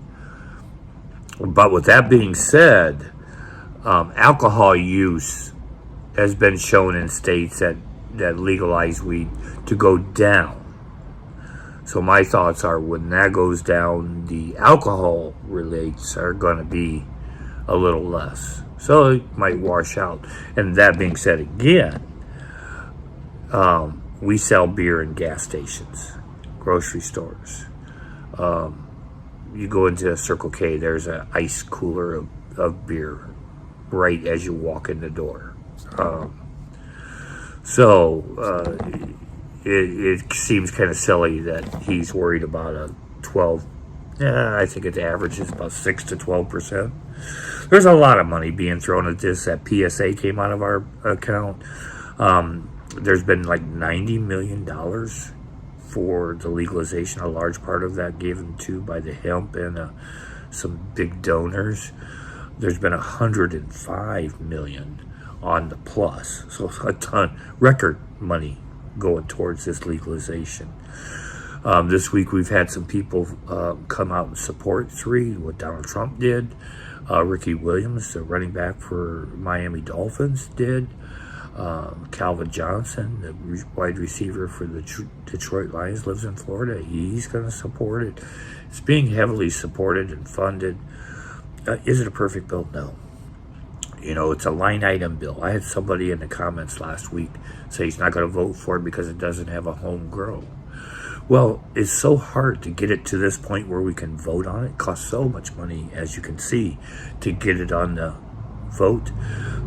B: But with that being said, alcohol use has been shown in states that legalize weed to go down. So my thoughts are, when that goes down, the alcohol rates are going to be a little less. So it might wash out. And that being said, again, we sell beer in gas stations, grocery stores. You go into a Circle K, there's an ice cooler of beer right as you walk in the door. It seems kind of silly that he's worried about a 12. I think its average is about 6 to 12%. There's a lot of money being thrown at this. That PSA came out of our account. There's been like $90 million for the legalization, a large part of that given to by the hemp and some big donors. There's been $105 million on the plus, so a ton, record money going towards this legalization. This week we've had some people come out and support 3, what Donald Trump did. Ricky Williams, the running back for Miami Dolphins, did. Calvin Johnson, the wide receiver for the Detroit Lions, lives in Florida. He's going to support it. It's being heavily supported and funded. Is it a perfect bill? No. You know, it's a line item bill. I had somebody in the comments last week say he's not going to vote for it because it doesn't have a home grow. Well, it's so hard to get it to this point where we can vote on it. It costs so much money, as you can see, to get it on the vote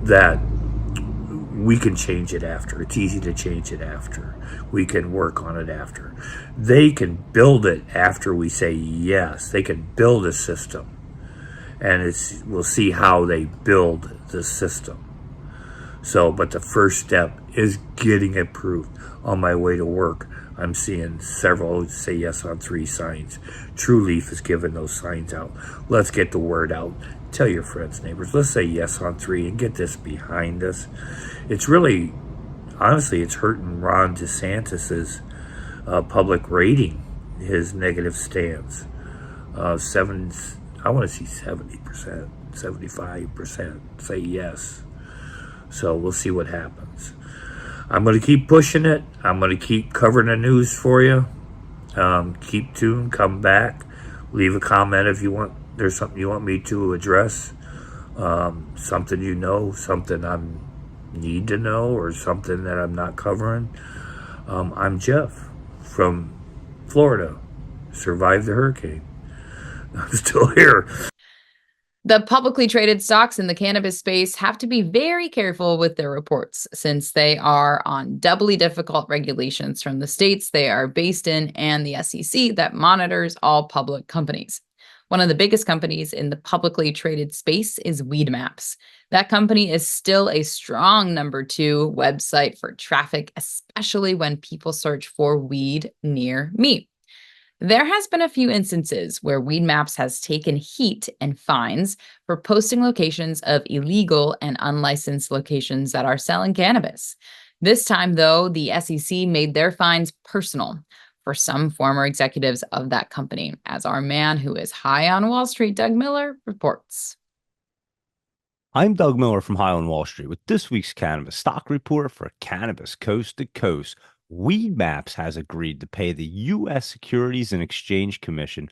B: that we can change it after. It's easy to change it after. We can work on it after. They can build it after we say yes. They can build a system. And we'll see how they build the system. So, but the first step is getting it approved. On my way to work, I'm seeing several say yes on 3 signs. True Leaf is giving those signs out. Let's get the word out. Tell your friends, neighbors. Let's say yes on 3 and get this behind us. It's really, honestly, it's hurting Ron DeSantis's public rating, his negative stance. I want to see 70%, 75% say yes. So we'll see what happens. I'm going to keep pushing it. I'm going to keep covering the news for you. Keep tuned. Come back. Leave a comment if you want. There's something you want me to address. Something you know, something I need to know, or something that I'm not covering. I'm Jeff from Florida. Survived the hurricane. I'm still here.
F: The publicly traded stocks in the cannabis space have to be very careful with their reports since they are on doubly difficult regulations from the states they are based in and the SEC that monitors all public companies. One of the biggest companies in the publicly traded space is Weedmaps. That company is still a strong number 2 website for traffic, especially when people search for weed near me. There has been a few instances where Weedmaps has taken heat and fines for posting locations of illegal and unlicensed locations that are selling cannabis. This time, though, the SEC made their fines personal for some former executives of that company, as our man who is high on Wall Street, Doug Miller, reports.
C: I'm Doug Miller from High on Wall Street with this week's Cannabis Stock Report for Cannabis Coast to Coast. Weedmaps has agreed to pay the U.S. Securities and Exchange Commission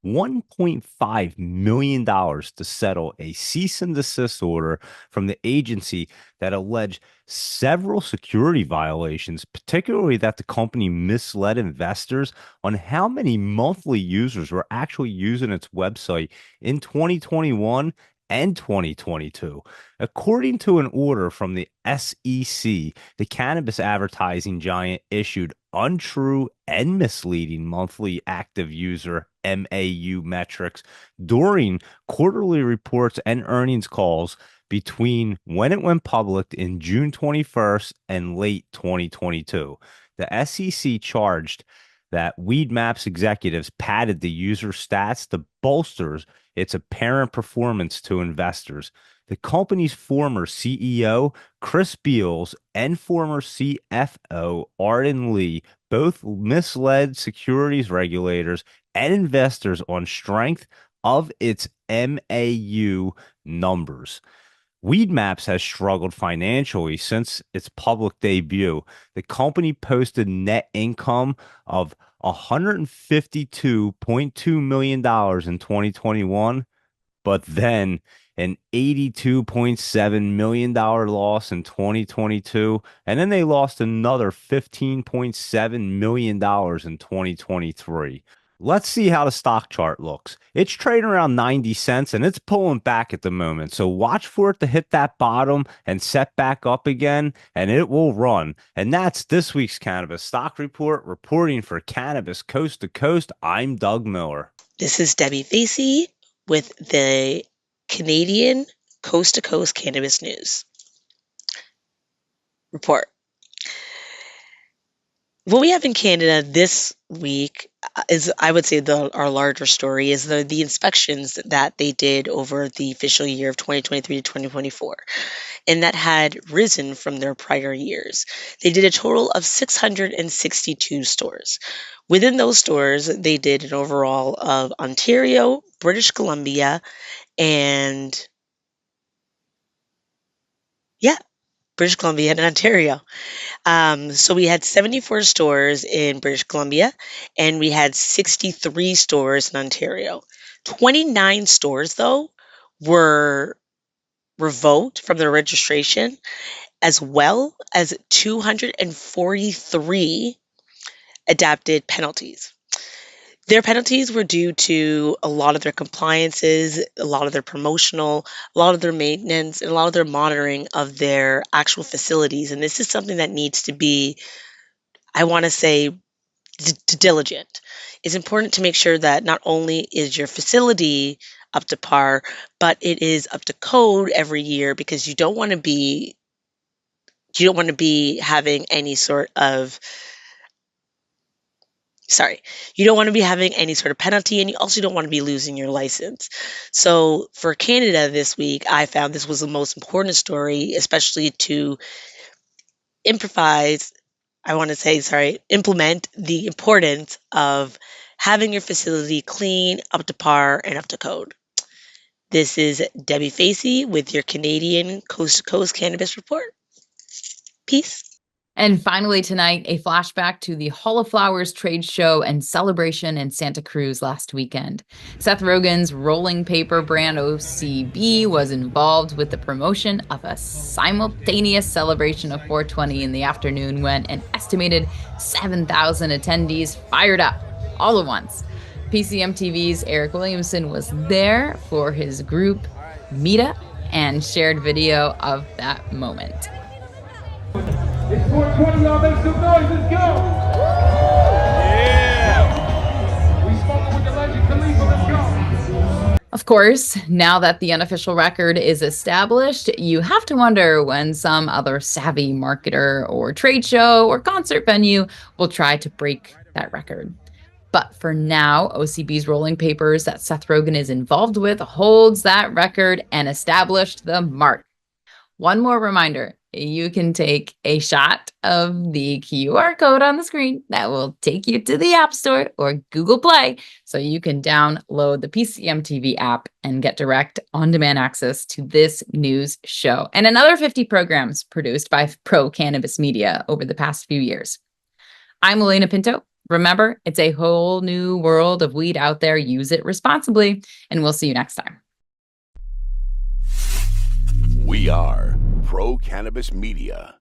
C: $1.5 million to settle a cease and desist order from the agency that alleged several security violations, particularly that the company misled investors on how many monthly users were actually using its website in 2021 and 2022. According to an order from the SEC, the cannabis advertising giant issued untrue and misleading monthly active user MAU metrics during quarterly reports and earnings calls between when it went public in June 21st and late 2022. The SEC charged that Weedmaps executives padded the user stats to bolster its apparent performance to investors. The company's former CEO, Chris Beals, and former CFO, Arden Lee, both misled securities regulators and investors on strength of its MAU numbers. Weedmaps has struggled financially since its public debut. The company posted net income of $152.2 million in 2021, but then an $82.7 million loss in 2022, and then they lost another $15.7 million in 2023. Let's see how the stock chart looks. It's trading around 90 cents and it's pulling back at the moment. So watch for it to hit that bottom and set back up again, and it will run. And that's this week's Cannabis Stock Report. Reporting for Cannabis Coast to Coast, I'm Doug Miller.
G: This is Debbie Facey with the Canadian Coast to Coast Cannabis News Report. What we have in Canada this week is, I would say, our larger story is the inspections that they did over the official year of 2023 to 2024. and that had risen from their prior years. They did a total of 662 stores. Within those stores, they did an overall of Ontario, British Columbia, and British Columbia and Ontario. So we had 74 stores in British Columbia, and we had 63 stores in Ontario. 29 stores, though, were revoked from their registration, as well as 243 adapted penalties. Their penalties were due to a lot of their compliances, a lot of their promotional, a lot of their maintenance, and a lot of their monitoring of their actual facilities. And this is something that needs to be, I want to say, diligent. It's important to make sure that not only is your facility up to par, but it is up to code every year, because you don't want to be having any sort of penalty, and you also don't want to be losing your license. So for Canada this week, I found this was the most important story, especially to implement the importance of having your facility clean, up to par, and up to code. This is Debbie Facey with your Canadian Coast to Coast Cannabis Report. Peace.
F: And finally tonight, a flashback to the Hall of Flowers trade show and celebration in Santa Cruz last weekend. Seth Rogen's rolling paper brand OCB was involved with the promotion of a simultaneous celebration of 420 in the afternoon, when an estimated 7,000 attendees fired up all at once. PCMTV's Eric Williamson was there for his group meetup and shared video of that moment.
D: It's 420, y'all make some noise, let's go! Yeah! We smoking with the legend Khalifa, let's go!
F: Of course, now that the unofficial record is established, you have to wonder when some other savvy marketer or trade show or concert venue will try to break that record. But for now, OCB's rolling papers that Seth Rogen is involved with holds that record and established the mark. One more reminder, you can take a shot of the QR code on the screen that will take you to the App Store or Google Play, so you can download the PCMTV app and get direct on-demand access to this news show and another 50 programs produced by Pro Cannabis Media over the past few years. I'm Alaina Pinto. Remember, it's a whole new world of weed out there. Use it responsibly, and we'll see you next time.
E: We are Pro Cannabis Media.